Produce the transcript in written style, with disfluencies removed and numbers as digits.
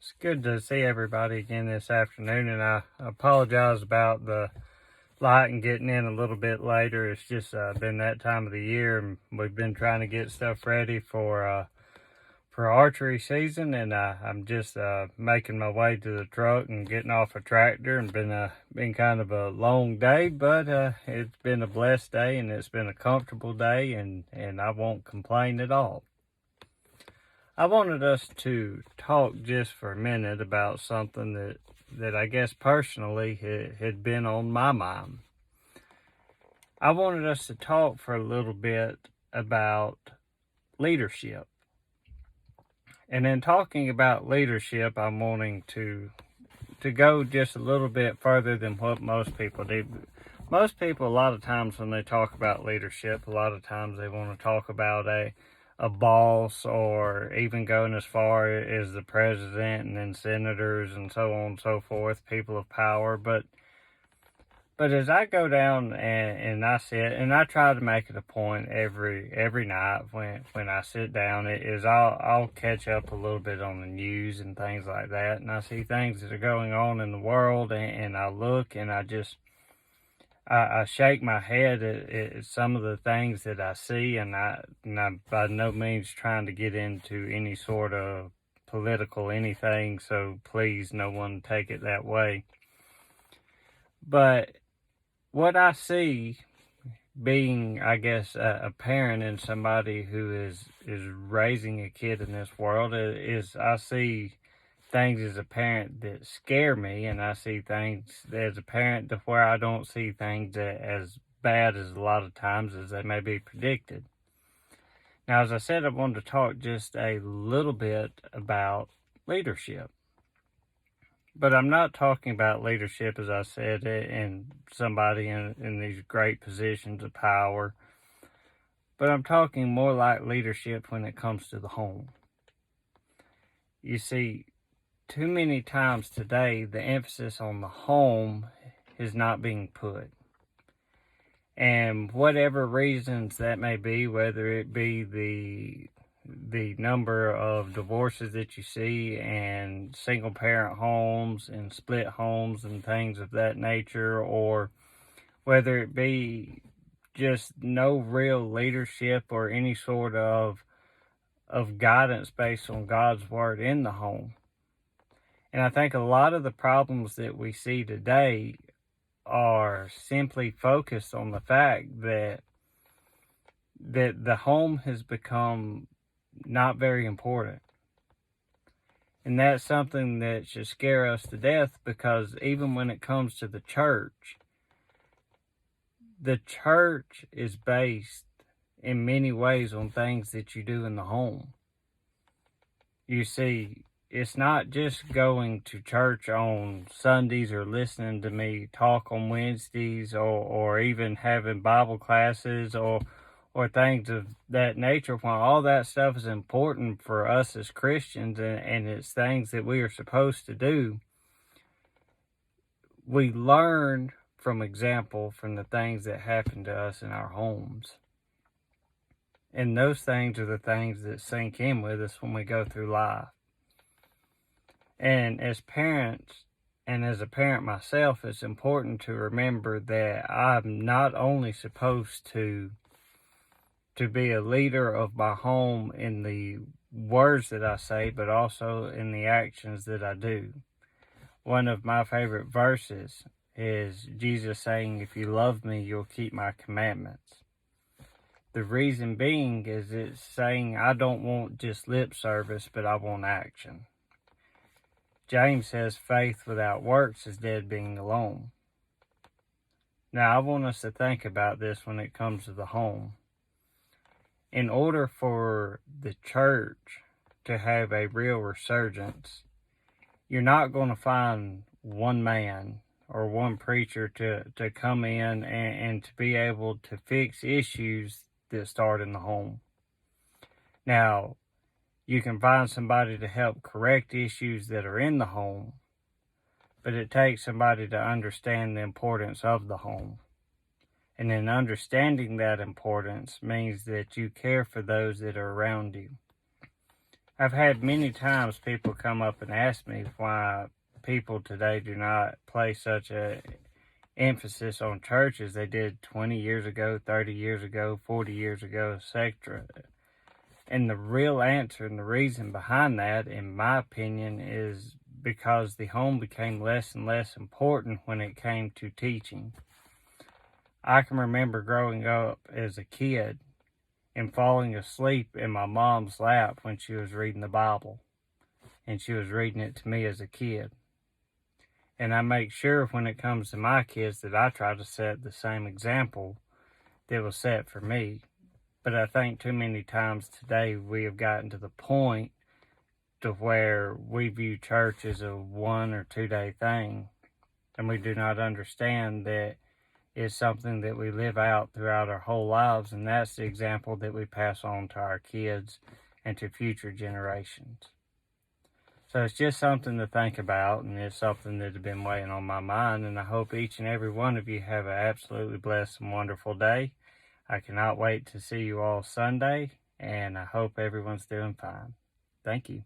It's good to see everybody again this afternoon, and I apologize about the light and getting in a little bit later. It's just been that time of the year, and we've been trying to get stuff ready for archery season, and I'm just making my way to the truck and getting off a tractor, and been kind of a long day, but it's been a blessed day, and it's been a comfortable day, and I won't complain at all. I wanted us to talk just for a minute about something that I guess personally had been on my mind. I wanted us to talk for a little bit about leadership. And in talking about leadership, I'm wanting to go just a little bit further than what most people do. Most people, a lot of times when they talk about leadership, a lot of times they want to talk about a boss, or even going as far as the president and then senators and so on and so forth, people of power. But as I go down and I sit, and I try to make it a point every night when I sit down, I'll catch up a little bit on the news and things like that, and I see things that are going on in the world, and I look and I shake my head at some of the things that I see, and I'm by no means trying to get into any sort of political anything, so please, no one take it that way. But what I see, being, I guess, a parent and somebody who is raising a kid in this world, is I see things as a parent that scare me, and I see things as a parent to where I don't see things as bad as a lot of times as they may be predicted. Now, as I said, I wanted to talk just a little bit about leadership. But I'm not talking about leadership, as I said, in somebody in these great positions of power. But I'm talking more like leadership when it comes to the home. You see, too many times today, the emphasis on the home is not being put. And whatever reasons that may be, whether it be the number of divorces that you see, and single parent homes and split homes and things of that nature, or whether it be just no real leadership or any sort of guidance based on God's word in the home. And I think a lot of the problems that we see today are simply focused on the fact that the home has become not very important. And that's something that should scare us to death, because even when it comes to the church is based in many ways on things that you do in the home. You see, it's not just going to church on Sundays or listening to me talk on Wednesdays, or even having Bible classes or things of that nature. While all that stuff is important for us as Christians, and it's things that we are supposed to do, we learn from example from the things that happen to us in our homes. And those things are the things that sink in with us when we go through life. And as parents, and as a parent myself, it's important to remember that I'm not only supposed to be a leader of my home in the words that I say, but also in the actions that I do. One of my favorite verses is Jesus saying, "If you love me, you'll keep my commandments." The reason being is it's saying I don't want just lip service, but I want action. James says faith without works is dead being alone. Now, I want us to think about this when it comes to the home. In order for the church to have a real resurgence, you're not going to find one man or one preacher to come in and to be able to fix issues that start in the home. Now, you can find somebody to help correct issues that are in the home, but it takes somebody to understand the importance of the home. And in understanding that importance means that you care for those that are around you. I've had many times people come up and ask me why people today do not place such a emphasis on church as they did 20 years ago, 30 years ago, 40 years ago, etc. And the real answer and the reason behind that, in my opinion, is because the home became less and less important when it came to teaching. I can remember growing up as a kid and falling asleep in my mom's lap when she was reading the Bible, and she was reading it to me as a kid. And I make sure when it comes to my kids that I try to set the same example that was set for me. But I think too many times today we have gotten to the point to where we view church as a 1 or 2 day thing, and we do not understand that it's something that we live out throughout our whole lives, and that's the example that we pass on to our kids and to future generations. So it's just something to think about, and it's something that has been weighing on my mind, and I hope each and every one of you have an absolutely blessed and wonderful day. I cannot wait to see you all Sunday, and I hope everyone's doing fine. Thank you.